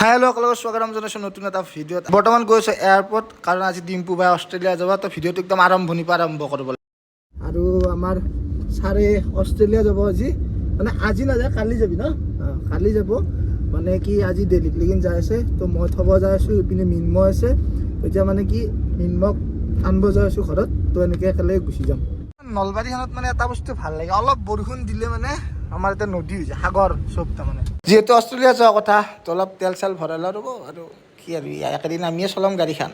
Hello' সকলোকে স্বাগতম জনাইছোঁ নতুন এটা ভিডিঅ'ত। বৰ্তমান গৈ আছোঁ এয়াৰপৰ্ট, কাৰণ আজি ডিম্পু ভাই অষ্ট্ৰেলিয়া যাব। তো ভিডিঅ'টো একদম আৰম্ভণিৰ পৰা আৰম্ভ কৰিব লাগে। আৰু আমাৰ ছাৰে অষ্ট্ৰেলিয়া যাব আজি, মানে আজি নাযায়, কালি যাবি ন? কালি যাব, মানে কি আজি দিল্লীত লেকিন যাই আছে। তো মই থ'ব যাই আছোঁ, ইপিনে মিন্ময় আছে। এতিয়া মানে কি মিন্ময়ক আনিব যাই আছোঁ ঘৰত। তো এনেকৈ একেলগে গুচি যাম। নলবাৰীখনত মানে এটা বস্তু ভাল লাগে, অলপ বৰষুণ দিলে মানে আমাৰ এতিয়া নদী হৈ যায়, সাগৰ চব। তাৰমানে যিহেতু অষ্ট্ৰেলিয়া যোৱা কথা, তো অলপ তেল চেল ভৰাই ল'ব ৰ'ব। আৰু কি আৰু একেদিন আমিয়ে চলাম গাড়ীখন।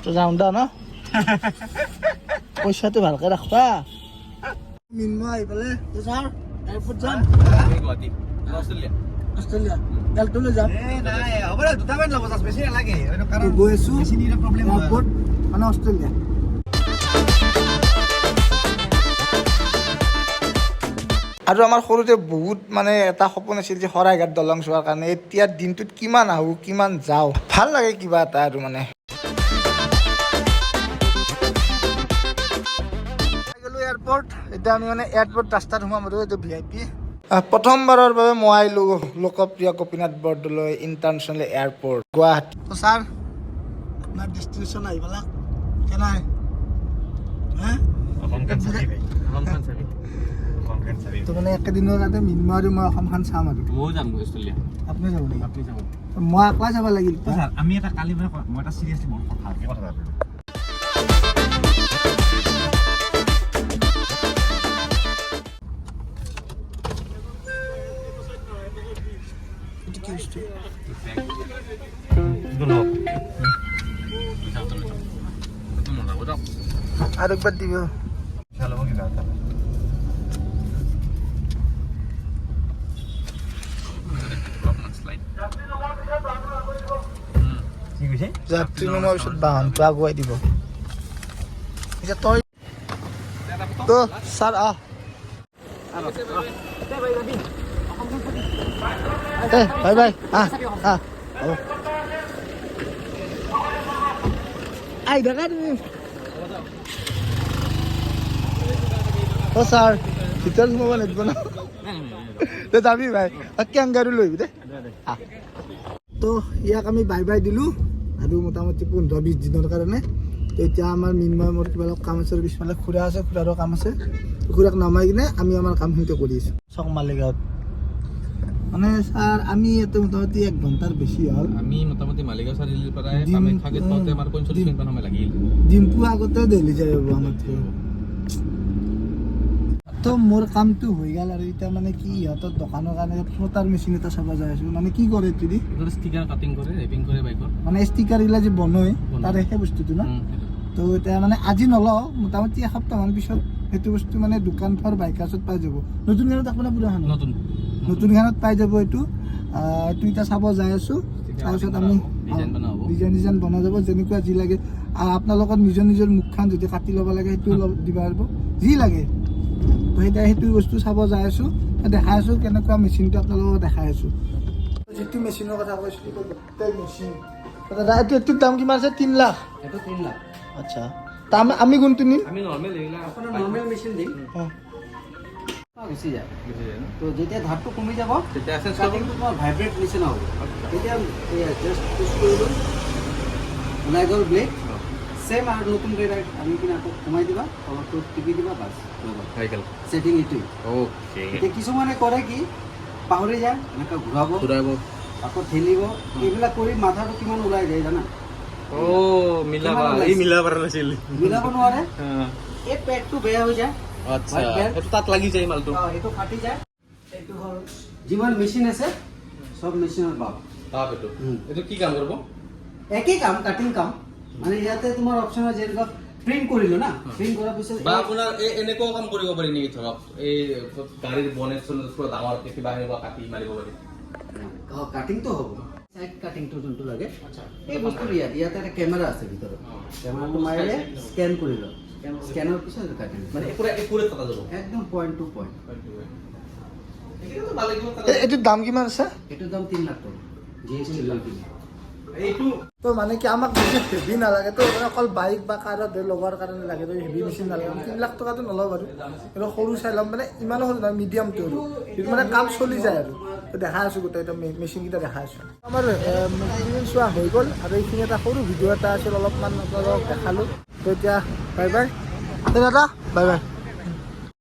তো যাওঁ দা ন, পইচাটো ভালকে ৰাখবা। মিন্ময় আহি পেলাই ছাৰ এয়াৰপৰ্ট যাম। অষ্ট্ৰেলিয়া তেলটো লৈ যাম। গৈ আছোঁ এয়াৰপৰ্ট, মানে অষ্ট্ৰেলিয়া। আৰু আমাৰ সৰুতে বহুত মানে এটা সপোন আছিল যে শৰাইঘাট দলং চোৱাৰ কাৰণে। এতিয়া দিনটোত কিমান আহোঁ কিমান যাওঁ, ভাল লাগে কিবা এটা। আৰু মানে গ'লোঁ এয়াৰপৰ্ট। এতিয়া আমি মানে এয়াৰপৰ্ট ৰাস্তাত সোমাম আৰু এইটো VIP। প্ৰথমবাৰৰ বাবে মই আহিলোঁ লোকপ্ৰিয় গোপীনাথ বৰদলৈ ইণ্টাৰনেশ্যনেল এয়াৰপৰ্ট, গুৱাহাটী। তো ছাৰ আপোনাৰ ডেষ্টিনেশ্যন আহি পেলাই কেনাই তো মানে একেদিনৰ কাৰণে মিন্ময় আৰু মই অসমখন চাম। আৰু ময়ো যাম অষ্ট্ৰেলিয়া। আপুনি যাব নেকি? আপুনি যাব। মই একলা যাব লাগিল। আমি এটা কালি মানে মই এটা চিৰিয়াছলি বহুত ভালকৈ কথা পাতিলোঁ। এইটো কি বস্তু? আৰু একবাৰ দিব। যাত্ৰী নমাৰ পিছত বাহনটো আগুৱাই দিব। এতিয়া তই তো ছাৰ আহ। Bye bye. আহ আহ হ'ব। আহি থাকা তুমি। অ' ছাৰ ভিতৰত সোমাব লাগিব ন? তই যাবি ভাই, কেংগাৰু লৈ আহিবি দে। তো ইয়াক আমি বাই বাই দিলোঁ আৰু মোটামুটি 15-20 দিনৰ কাৰণে। তো এতিয়া আমাৰ মিন্ময় মোৰ কিবা অলপ কাম আছে, পিছফালে খুৰা আছে, খুৰাৰো কাম আছে। খুৰাক নমাই কিনে আমি আমাৰ কামখিনিতে কৰি আছোঁ চক মালিগাঁৱত। মানে ছাৰ আমি ইয়াতে মোটামুটি 1 ঘণ্টাৰ বেছি হ'ল। আমি মোটামুটি মালিগাঁও চাৰিআলিৰ পৰাই কামাখ্যাগেট পাওঁতে আমাৰ 45 মিনিটমান সময় লাগিল। ডিম্পু আগতে দিল্লী যাই পাব আমাৰ। তো মোৰ কামটো হৈ গ'ল। আৰু এতিয়া মানে কি ইহঁতৰ দোকানৰ কাৰণে ফ্লোটাৰ মেচিন এটা চাব যাই আছোঁ। মানে কি কৰে এইটো দি? ষ্টিকাৰ কাটিং কৰে, ৰেপিং কৰে বাইকৰ। মানে ষ্টিকাৰগিলা যে বনায় তাৰে সেই বস্তুটো ন? তো এতিয়া মানে আজি নলওঁ, মোটামুটি এসপ্তাহমান পিছত সেইটো বস্তু মানে দোকান ফৰ বাইকাৰ্ছত পাই যাব। নতুন গানত আপোনাৰ পুৰাখন নতুন গানত পাই যাব এইটো। এইটো এতিয়া চাব যাই আছোঁ। তাৰপিছত আমি ডিজাইন বনাই যাব, যেনেকুৱা যি লাগে। আপোনালোকৰ নিজৰ নিজৰ মুখখন যদি কাটি ল'ব লাগে সেইটো দিব পাৰিব, যি লাগে। তো এতিয়া সেইটো বস্তু চাব যাই আছোঁ, দেখাই আছোঁ কেনেকুৱা মেচিনটো আপোনালোকক দেখাই আছোঁ। যিটো মেচিনৰ কথা কৈছিলোঁ, গোটেই মেচিন। দাদা এইটোৰ দাম কিমান আছে? 3 লাখ? এইটো 3 লাখ। আচ্ছা, তা আমি কোনটো নিম? আমি নৰ্মেল এইবিলাক আপোনাৰ নৰ্মেল মেচিন দিম, গুচি যায়। তো যেতিয়া ধাৰটো কমি যাব তেতিয়া আছে কাটিংটো তোমাৰ ভাইব্ৰেট নিচিনা হ'ব। তেতিয়া জাষ্ট পুছ কৰিলোঁ, ওলাই গ'ল ব্লেড। চেম আৰু নতুন ব্লেড আনি কিনে আকৌ সোমাই দিবা, তলতটো টিপি দিবা, বাছ হৈ গ'ল ছেটিং এইটোৱে। অ'কে। এতিয়া কিছুমানে কৰে কি পাহৰি যায়, এনেকৈ ঘূৰাব আকৌ ঠেলিব, এইবিলাক কৰি মাথাটো কিমান ওলাই যায় জানা? মিলাব পৰা নাছিল, মিলাব নোৱাৰে। এই পেডটো বেয়া হৈ যায়, আচ্ছা সেইটো তাত লাগি যায় মালটো, এইটো ফাটি যায়। এইটো হ'ল যিমান মেচিন আছে সব মেচিনৰ বাপ। এইটো কি কাম কৰিব? একেই কাম, কাটিং কাম। মানে ইয়াতে তোমাৰ অপশ্যন আছে, যেনেকুৱা প্ৰিণ্ট কৰিলো না, প্ৰিণ্ট কৰাৰ পিছত বা আপোনাৰ এনেকুৱাও কাম কৰিব পাৰি নেকি? ধৰক এই গাড়ীৰ বনেট চনেট পুৰা ডাঙৰকে কিবা এনেকুৱা কাটি মাৰিব পাৰি। কাটিংটো হ'ব, সাইড কাটিংটো যোনটো লাগে। এই বস্তুটো ইয়াতে এটা কেমেৰা আছে ভিতৰত, কেমেৰাটো মাৰিলে স্কেন কৰি লওঁ, স্কেনৰ পিছত কাটিং মানে পুৰা একুৰেট কটা যাব একদম পইণ্ট টু পইণ্ট। এইটোৰ দাম কিমান আছে? এইটোৰ দাম 3 লাখ টকা GST লৈ কিনে। এইটো তো মানে কি আমাক বেছি হেভি নালাগে, তো মানে অকল বাইক বা কাৰত লগোৱাৰ কাৰণে লাগে। তো হেভি মেচিন নালাগে। 3 লাখ টকাটো নলওঁ বাৰু, কিন্তু সৰু চাই ল'ম, মানে ইমানো সৰু নহয়, মিডিয়ামটো আৰু যিটো মানে কাম চলি যায় আৰু দেখা আছোঁ গোটেই মেচিনকেইটা দেখা আছোঁ আমাৰ মেচিন চোৱা হৈ গ'ল আৰু এইখিনি এটা সৰু ভিডিঅ' এটা আছিল অলপমান আপোনালোকক দেখালোঁ তো এতিয়া বাই বাই দাদা বাই বাই